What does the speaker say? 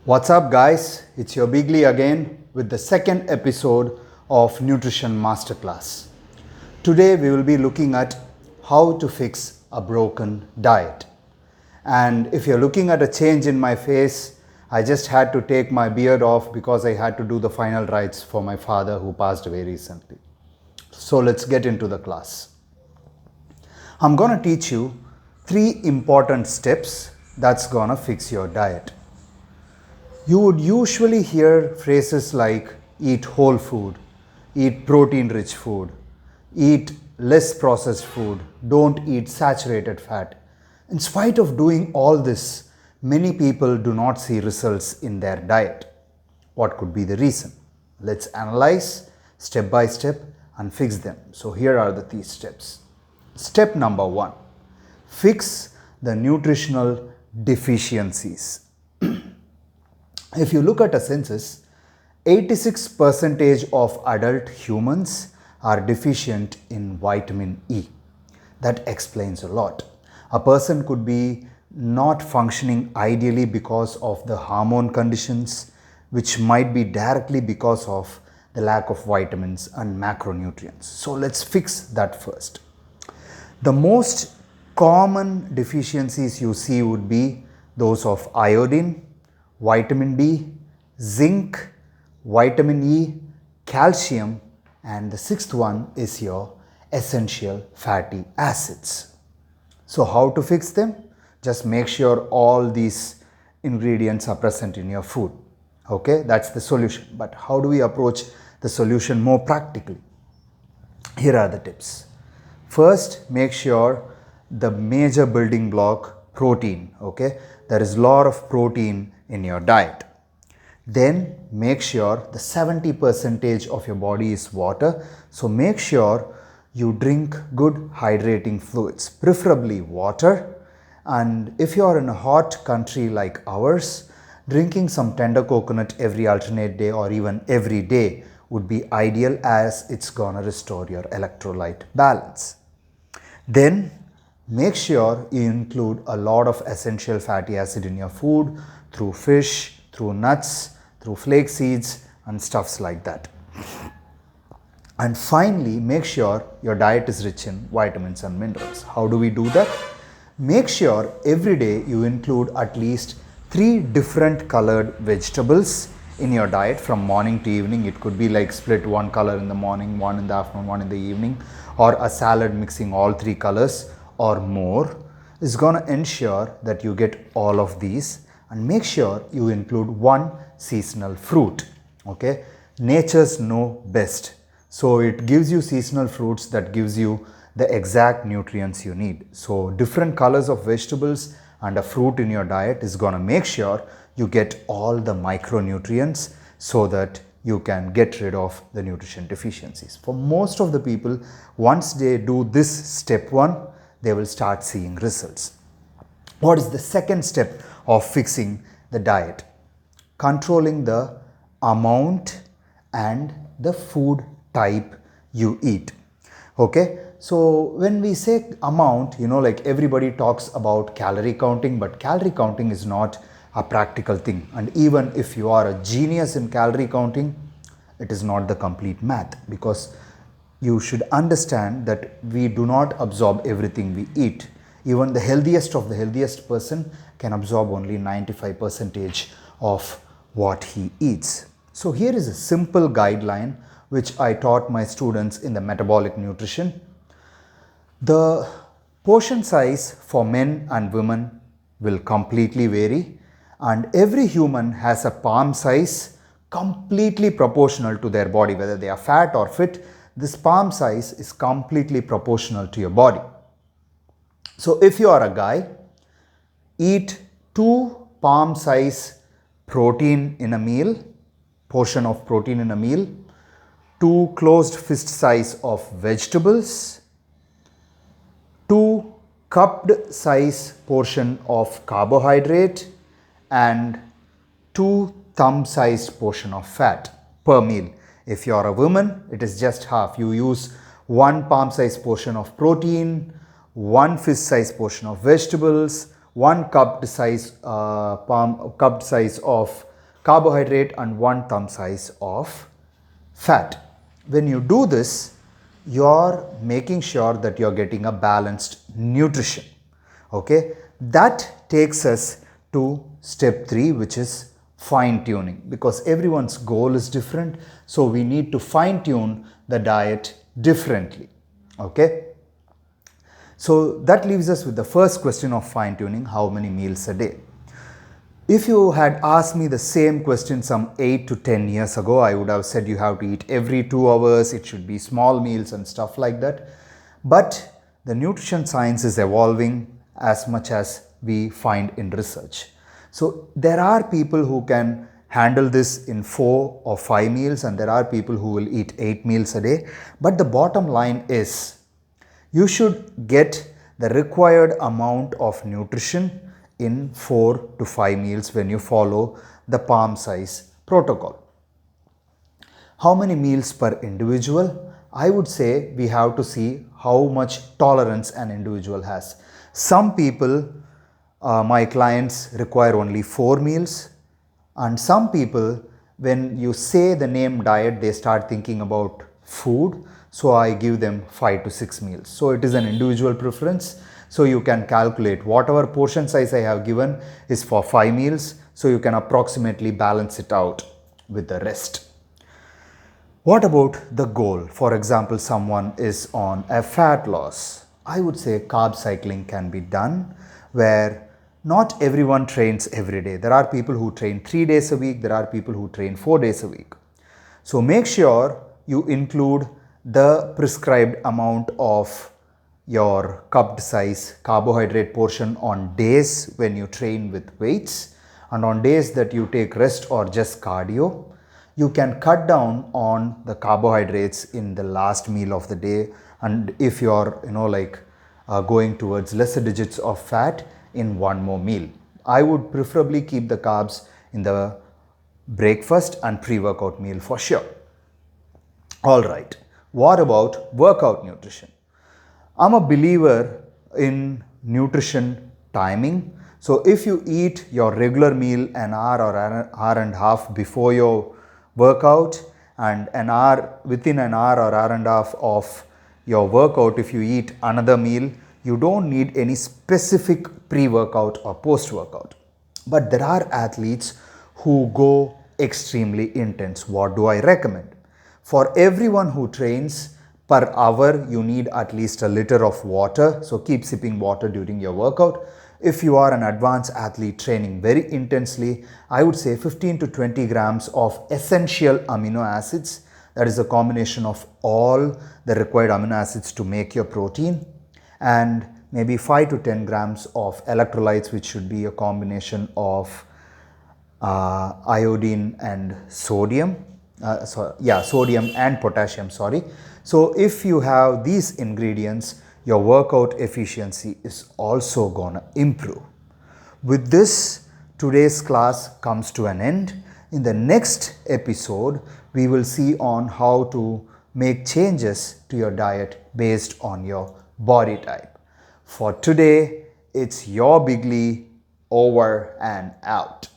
What's up, guys? It's your Bigly again with the second episode of Nutrition Masterclass. Today, we will be looking at how to fix a broken diet. And if you're looking at a change in my face, I just had to take my beard off because I had to do the final rites for my father who passed away recently. So, let's get into the class. I'm going to teach you 3 important steps that's going to fix your diet. You would usually hear phrases like eat whole food, eat protein rich food, eat less processed food, don't eat saturated fat. In spite of doing all this, many people do not see results in their diet. What could be the reason? Let's analyze step by step and fix them. So here are the 3 steps. Step number 1. Fix the nutritional deficiencies. If you look at a census, 86% of adult humans are deficient in vitamin E. That explains a lot. A person could be not functioning ideally because of the hormone conditions, which might be directly because of the lack of vitamins and macronutrients. So let's fix that first. The most common deficiencies you see would be those of iodine, vitamin D, zinc, vitamin E, calcium, and the 6th one is your essential fatty acids. So how to fix them? Just make sure all these ingredients are present in your food. Okay, that's the solution. But how do we approach the solution more practically? Here are the tips. First, make sure the major building block, protein. Okay, there is a lot of protein in your diet. Then make sure the 70% of your body is water. So make sure you drink good hydrating fluids, preferably water. And if you are in a hot country like ours, drinking some tender coconut every alternate day or even every day would be ideal, as it's gonna restore your electrolyte balance. Then make sure you include a lot of essential fatty acid in your food through fish, through nuts, through flax seeds and stuffs like that. And finally, make sure your diet is rich in vitamins and minerals. How do we do that? Make sure every day you include at least 3 different colored vegetables in your diet from morning to evening. It could be like split one color in the morning, one in the afternoon, one in the evening, or a salad mixing all 3 colors or more is going to ensure that you get all of these. And make sure you include 1 seasonal fruit. Okay, nature's know best, so it gives you seasonal fruits that gives you the exact nutrients you need. So different colors of vegetables and a fruit in your diet is going to make sure you get all the micronutrients so that you can get rid of the nutrition deficiencies. For most of the people, once they do this step 1, they will start seeing results. What is the second step of fixing the diet? Controlling the amount and the food type you eat. Okay, so when we say amount, like everybody talks about calorie counting, but calorie counting is not a practical thing. And even if you are a genius in calorie counting, it is not the complete math, because you should understand that we do not absorb everything we eat. Even the healthiest of the healthiest person can absorb only 95% of what he eats. So here is a simple guideline which I taught my students in the metabolic nutrition. The portion size for men and women will completely vary, and every human has a palm size completely proportional to their body. Whether they are fat or fit, this palm size is completely proportional to your body. So if you are a guy, eat 2 palm size protein in a meal, portion of protein in a meal, 2 closed fist size of vegetables, 2 cupped size portion of carbohydrate, and 2 thumb sized portion of fat per meal. If you are a woman, it is just half. You use 1 palm size portion of protein, 1 fist size portion of vegetables, 1 cupped size of carbohydrate and 1 thumb size of fat. When you do this, you're making sure that you're getting a balanced nutrition. Okay, that takes us to step 3, which is fine tuning, because everyone's goal is different, so we need to fine tune the diet differently. Okay, so that leaves us with the first question of fine tuning: how many meals a day? If you had asked me the same question some 8 to 10 years ago, I would have said you have to eat every 2 hours, it should be small meals and stuff like that. But the nutrition science is evolving as much as we find in research. So there are people who can handle this in 4 or 5 meals, and there are people who will eat 8 meals a day. But the bottom line is, you should get the required amount of nutrition in 4 to 5 meals when you follow the palm size protocol. How many meals per individual? I would say we have to see how much tolerance an individual has. Some people, my clients, require only 4 meals, and some people, when you say the name diet, they start thinking about food, so I give them 5 to 6 meals. So it is an individual preference. So you can calculate whatever portion size I have given is for 5 meals, so you can approximately balance it out with the rest. What about the goal? For example, someone is on a fat loss. I would say carb cycling can be done, where not everyone trains every day. There are people who train 3 days a week, there are people who train 4 days a week. So make sure you include the prescribed amount of your cupped size carbohydrate portion on days when you train with weights, and on days that you take rest or just cardio, you can cut down on the carbohydrates in the last meal of the day. And if you're going towards lesser digits of fat, in one more meal. I would preferably keep the carbs in the breakfast and pre-workout meal for sure. Alright, what about workout nutrition? I'm a believer in nutrition timing. So if you eat your regular meal an hour or an hour and a half before your workout, and within an hour or hour and a half of your workout, if you eat another meal, you don't need any specific pre-workout or post-workout. But there are athletes who go extremely intense. What do I recommend? For everyone who trains, per hour you need at least a liter of water, so keep sipping water during your workout. If you are an advanced athlete training very intensely, I would say 15 to 20 grams of essential amino acids. That is a combination of all the required amino acids to make your protein, and maybe 5 to 10 grams of electrolytes, which should be a combination of iodine and sodium. Sodium and potassium, sorry. So if you have these ingredients, your workout efficiency is also gonna improve. With this, today's class comes to an end. In the next episode, we will see on how to make changes to your diet based on your body type. For today, it's your Bigly, over and out.